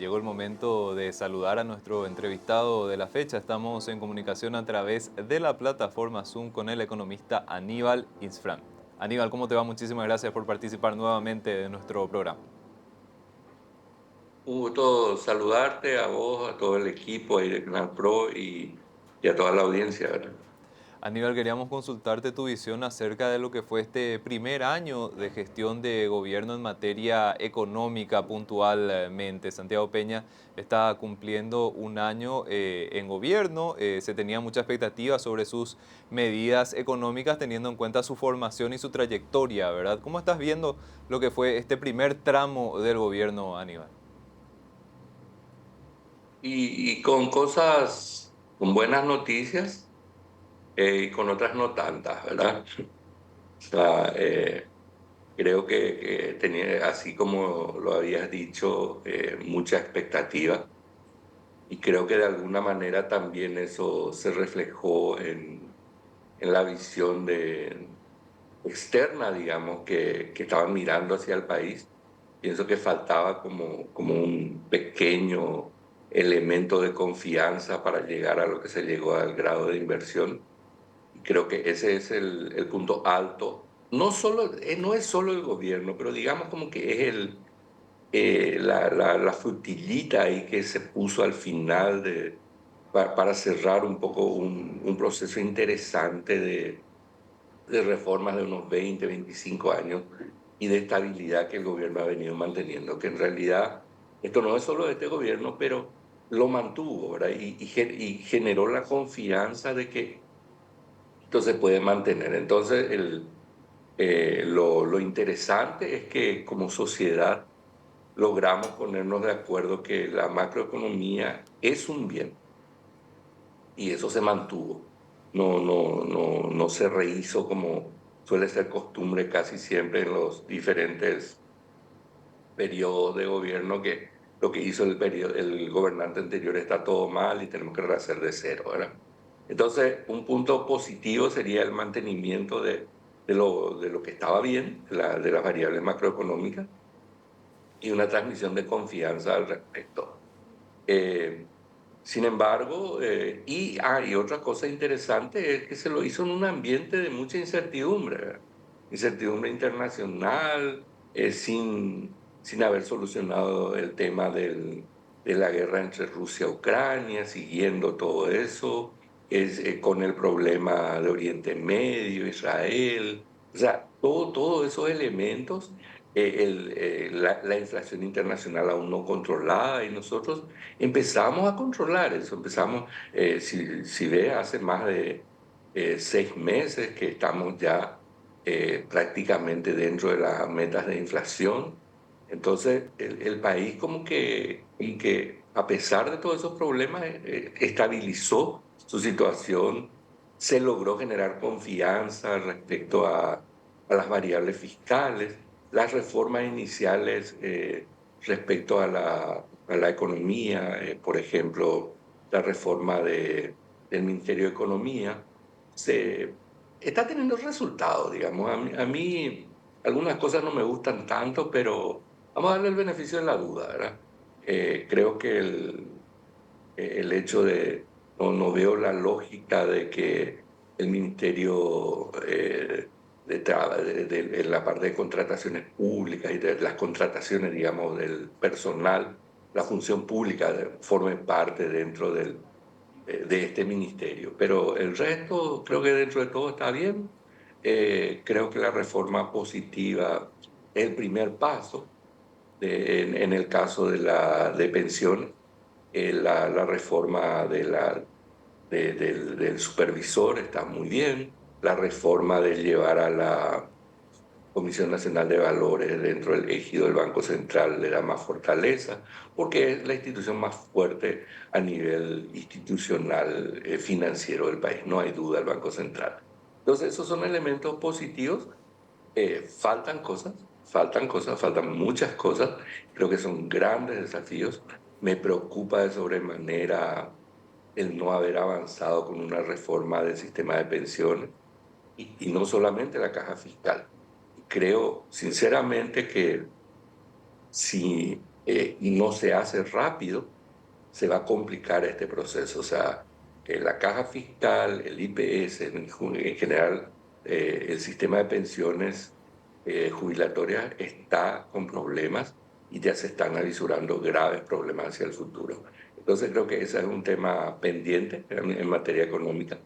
llegó el momento de saludar a nuestro entrevistado de la fecha. Estamos en comunicación a través de la plataforma Zoom con el economista Aníbal Isfran. Aníbal, ¿cómo te va? Muchísimas gracias por participar nuevamente de nuestro programa. Un gusto saludarte a vos, a todo el equipo ahí de Canal Pro y a toda la audiencia, ¿verdad? Aníbal, queríamos consultarte tu visión acerca de lo que fue este primer año de gestión de gobierno en materia económica puntualmente. Santiago Peña está cumpliendo un año en gobierno, se tenía mucha expectativa sobre sus medidas económicas teniendo en cuenta su formación y su trayectoria, ¿verdad? ¿Cómo estás viendo lo que fue este primer tramo del gobierno, Aníbal? Y con cosas, con buenas noticias y con otras no tantas, ¿verdad? O sea, creo que tenía, así como lo habías dicho, mucha expectativa y creo que de alguna manera también eso se reflejó en la visión externa, digamos, que estaban mirando hacia el país. Pienso que faltaba como un pequeño elemento de confianza para llegar a lo que se llegó al grado de inversión. Y creo que ese es el punto alto. No es solo el gobierno, pero digamos como que es la frutillita ahí que se puso al final para cerrar un poco un proceso interesante de reformas de unos 20, 25 años y de estabilidad que el gobierno ha venido manteniendo, que en realidad esto no es solo de este gobierno, pero lo mantuvo, ¿verdad? Y generó la confianza de que esto se puede mantener. Entonces, lo interesante es que como sociedad logramos ponernos de acuerdo que la macroeconomía es un bien y eso se mantuvo. No se rehizo como suele ser costumbre casi siempre en los diferentes periodos de gobierno, que lo que hizo el gobernante anterior está todo mal y tenemos que rehacer de cero, ¿verdad? Entonces, un punto positivo sería el mantenimiento de lo que estaba bien, de las variables macroeconómicas, y una transmisión de confianza al respecto. Eh, Sin embargo, y otra cosa interesante es que se lo hizo en un ambiente de mucha incertidumbre, ¿verdad? Incertidumbre internacional, sin haber solucionado el tema de la guerra entre Rusia y Ucrania, siguiendo todo eso, con el problema de Oriente Medio, Israel, o sea, todos esos elementos, la inflación internacional aún no controlada, y nosotros empezamos a controlar eso, si ve, hace más de 6 meses que estamos ya prácticamente dentro de las metas de inflación. Entonces, el país como que, a pesar de todos esos problemas, estabilizó su situación, se logró generar confianza respecto a las variables fiscales, las reformas iniciales respecto a la economía, por ejemplo, la reforma del Ministerio de Economía, se está teniendo resultados, digamos. A mí algunas cosas no me gustan tanto, pero vamos a darle el beneficio de la duda, ¿verdad? Creo que el hecho no veo la lógica de que el ministerio en la parte de contrataciones públicas y de las contrataciones, digamos, del personal, la función pública forme parte dentro de este ministerio. Pero el resto creo que dentro de todo está bien. Creo que la reforma positiva es el primer paso en el caso de pensiones. La reforma del supervisor está muy bien. La reforma de llevar a la Comisión Nacional de Valores dentro del ejido del Banco Central le da más fortaleza, porque es la institución más fuerte a nivel institucional, financiero del país. No hay duda el Banco Central. Entonces, esos son elementos positivos. Faltan muchas cosas. Creo que son grandes desafíos. Me preocupa de sobremanera el no haber avanzado con una reforma del sistema de pensiones y no solamente la caja fiscal. Creo sinceramente que si y no se hace rápido, se va a complicar este proceso. O sea, la caja fiscal, el IPS, en general, el sistema de pensiones jubilatorias está con problemas y ya se están avisorando graves problemas hacia el futuro. Entonces creo que ese es un tema pendiente en materia económica.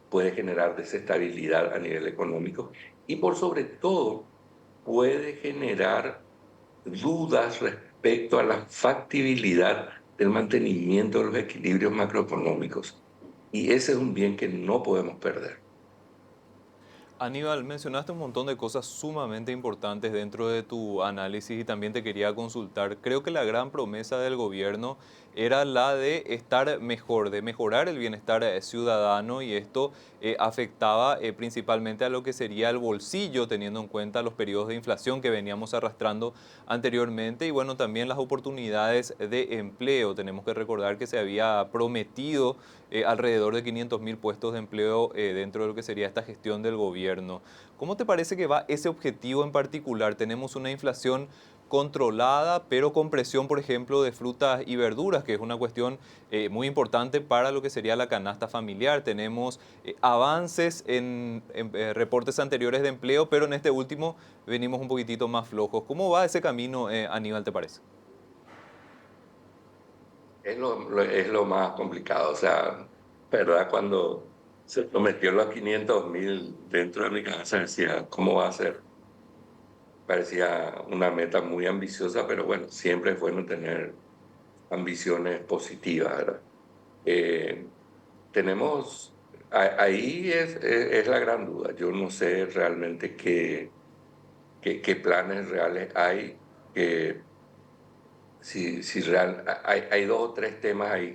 Puede generar desestabilidad a nivel económico y por sobre todo puede generar dudas respecto a la factibilidad del mantenimiento de los equilibrios macroeconómicos. Y ese es un bien que no podemos perder. Aníbal, mencionaste un montón de cosas sumamente importantes dentro de tu análisis y también te quería consultar. Creo que la gran promesa del gobierno era la de estar mejor, de mejorar el bienestar ciudadano y esto afectaba principalmente a lo que sería el bolsillo, teniendo en cuenta los periodos de inflación que veníamos arrastrando anteriormente y bueno, también las oportunidades de empleo. Tenemos que recordar que se había prometido alrededor de 500.000 puestos de empleo dentro de lo que sería esta gestión del gobierno. ¿Cómo te parece que va ese objetivo en particular? Tenemos una inflación controlada, pero con presión, por ejemplo, de frutas y verduras, que es una cuestión muy importante para lo que sería la canasta familiar. Tenemos avances en reportes anteriores de empleo, pero en este último venimos un poquitito más flojos. ¿Cómo va ese camino, Aníbal, te parece? Es lo más complicado. O sea, ¿verdad? Cuando se prometió los 500.000 dentro de mi casa, decía, ¿cómo va a ser? Parecía una meta muy ambiciosa, pero bueno, siempre es bueno tener ambiciones positivas, ¿verdad? Eh, tenemos, ahí es la gran duda. Yo no sé realmente qué planes reales hay, que si hay dos o tres temas ahí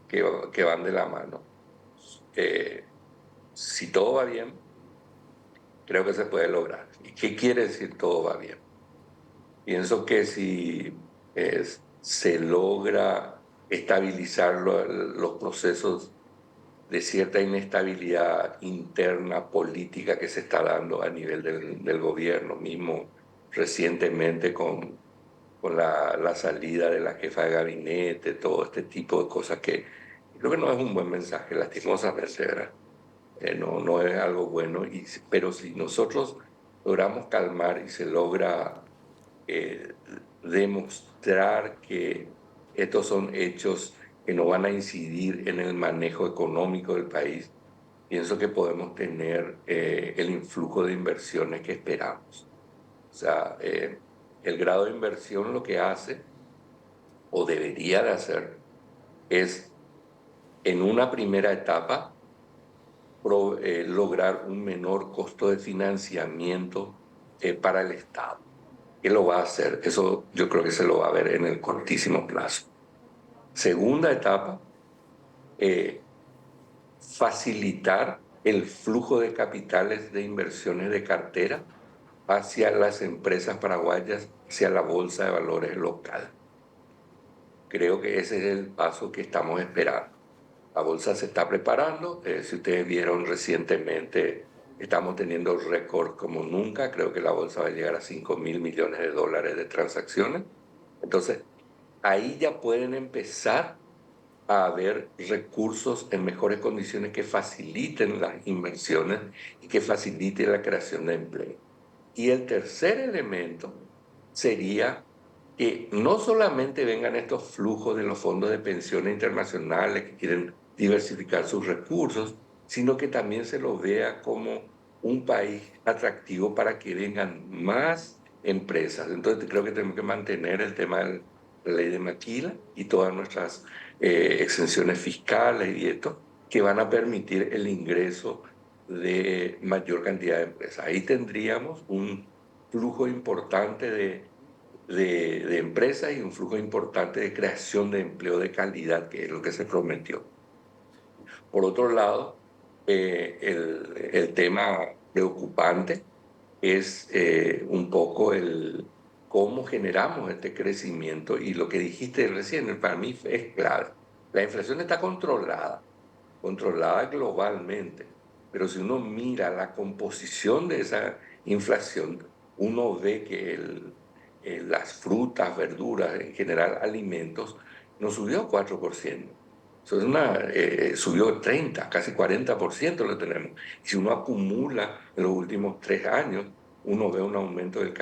que van de la mano. Eh, si todo va bien, creo que se puede lograr. ¿Y qué quiere decir todo va bien? Pienso que si se logra estabilizar los procesos de cierta inestabilidad interna política que se está dando a nivel del gobierno mismo recientemente con la salida de la jefa de gabinete, todo este tipo de cosas que creo que no es un buen mensaje, lastimosamente, ¿verdad? No es algo bueno, pero si nosotros logramos calmar y se logra eh, demostrar que estos son hechos que no van a incidir en el manejo económico del país, pienso que podemos tener el influjo de inversiones que esperamos. O sea, el grado de inversión lo que hace, o debería de hacer, es en una primera etapa lograr un menor costo de financiamiento para el Estado. ¿Qué lo va a hacer? Eso yo creo que se lo va a ver en el cortísimo plazo. Segunda etapa, eh, facilitar el flujo de capitales de inversiones de cartera hacia las empresas paraguayas, hacia la bolsa de valores local. Creo que ese es el paso que estamos esperando. La bolsa se está preparando. Si ustedes vieron recientemente, estamos teniendo récords como nunca. Creo que la bolsa va a llegar a 5.000 millones de dólares de transacciones. Entonces, ahí ya pueden empezar a haber recursos en mejores condiciones que faciliten las inversiones y que faciliten la creación de empleo. Y el tercer elemento sería que no solamente vengan estos flujos de los fondos de pensiones internacionales que quieren diversificar sus recursos, sino que también se lo vea como un país atractivo para que vengan más empresas. Entonces creo que tenemos que mantener el tema de la ley de maquila y todas nuestras exenciones fiscales y esto, que van a permitir el ingreso de mayor cantidad de empresas. Ahí tendríamos un flujo importante de empresas y un flujo importante de creación de empleo de calidad, que es lo que se prometió. Por otro lado, el tema preocupante es un poco el cómo generamos este crecimiento y lo que dijiste recién, para mí es clave. La inflación está controlada globalmente, pero si uno mira la composición de esa inflación, uno ve que las frutas, verduras, en general alimentos, no subió 4%. Eso es subió 30, casi 40% lo tenemos. Y si uno acumula en los últimos 3 años, uno ve un aumento del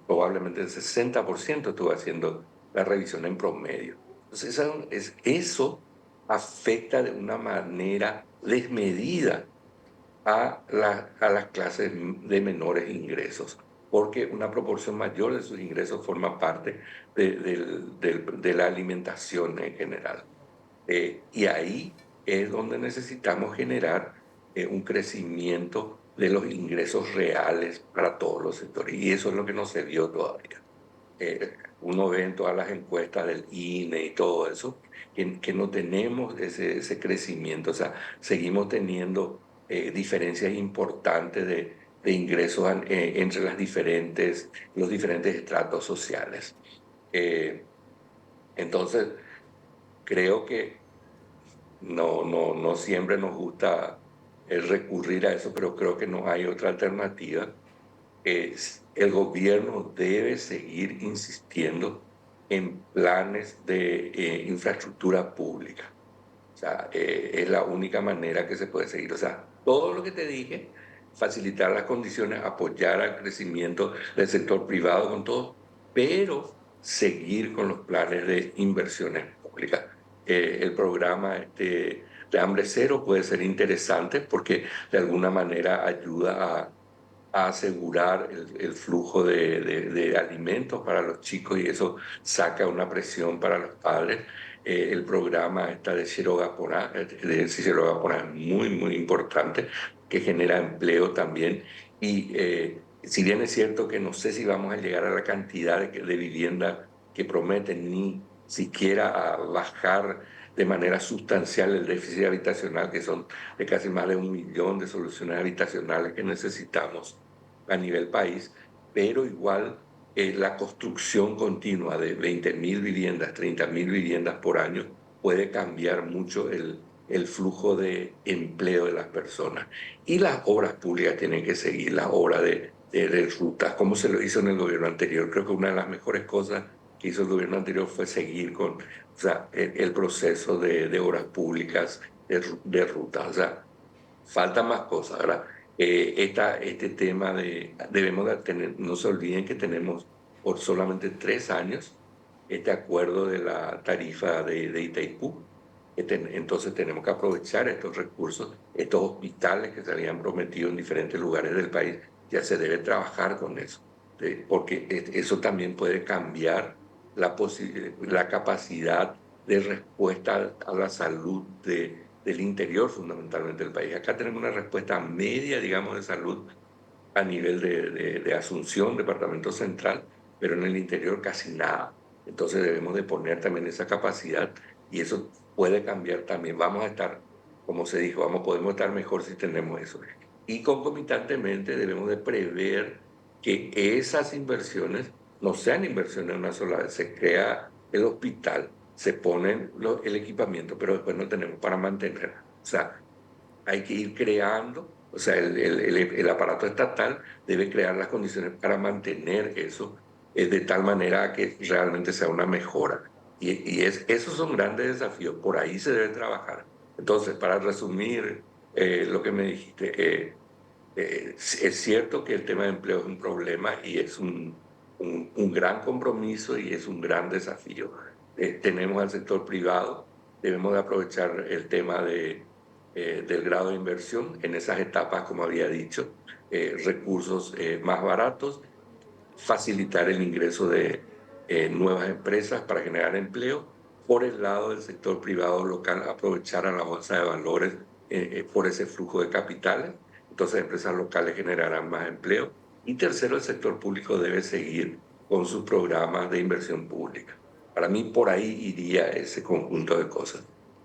probablemente del 60%, estuvo haciendo la revisión en promedio. Entonces, eso afecta de una manera desmedida a las clases de menores ingresos, porque una proporción mayor de sus ingresos forma parte de la alimentación en general. Y ahí es donde necesitamos generar un crecimiento de los ingresos reales para todos los sectores, y eso es lo que no se vio todavía. Uno ve en todas las encuestas del INE y todo eso, que no tenemos ese crecimiento, o sea, seguimos teniendo diferencias importantes de ingresos entre los diferentes estratos sociales. Eh, entonces, creo que no siempre nos gusta recurrir a eso, pero creo que no hay otra alternativa. El gobierno debe seguir insistiendo en planes de infraestructura pública. O sea, es la única manera que se puede seguir. O sea, todo lo que te dije, facilitar las condiciones, apoyar al crecimiento del sector privado con todo, pero seguir con los planes de inversiones públicas. El programa de Hambre Cero puede ser interesante porque de alguna manera ayuda a asegurar el flujo de alimentos para los chicos, y eso saca una presión para los padres. El programa está de Sirogaporá, es muy, muy importante, que genera empleo también. Y si bien es cierto que no sé si vamos a llegar a la cantidad de vivienda que prometen, ni siquiera a bajar de manera sustancial el déficit habitacional, que son de casi más de 1 millón de soluciones habitacionales que necesitamos a nivel país, pero igual la construcción continua de 20.000 viviendas, 30.000 viviendas por año puede cambiar mucho el flujo de empleo de las personas. Y las obras públicas tienen que seguir, las obras de rutas, como se lo hizo en el gobierno anterior. Creo que una de las mejores cosas que hizo el gobierno anterior fue seguir con, o sea, el proceso de obras públicas, de rutas. O sea, faltan más cosas, ¿verdad? Este tema debemos de tener, no se olviden que tenemos por solamente 3 años este acuerdo de la tarifa de Itaipú. Entonces tenemos que aprovechar estos recursos, estos hospitales que se habían prometido en diferentes lugares del país. Ya se debe trabajar con eso, porque eso también puede cambiar la capacidad de respuesta a la salud del interior, fundamentalmente del país. Acá tenemos una respuesta media, digamos, de salud a nivel de Asunción, departamento central, pero en el interior casi nada. Entonces debemos de poner también esa capacidad, y eso puede cambiar también. Vamos a estar, como se dijo, podemos estar mejor si tenemos eso. Y concomitantemente debemos de prever que esas inversiones no sean inversiones una sola vez. Se crea el hospital, se pone el equipamiento, pero después no tenemos para mantener. O sea, hay que ir creando, o sea, el aparato estatal debe crear las condiciones para mantener eso, de tal manera que realmente sea una mejora. Esos son grandes desafíos, por ahí se debe trabajar. Entonces, para resumir lo que me dijiste, es cierto que el tema de empleo es un problema y es un gran compromiso y es un gran desafío. Tenemos al sector privado, debemos de aprovechar el tema del grado de inversión en esas etapas, como había dicho, recursos más baratos, facilitar el ingreso de nuevas empresas para generar empleo. Por el lado del sector privado local, aprovechar a la bolsa de valores por ese flujo de capitales. Entonces, empresas locales generarán más empleo. Y tercero, el sector público debe seguir con sus programas de inversión pública. Para mí, por ahí iría ese conjunto de cosas.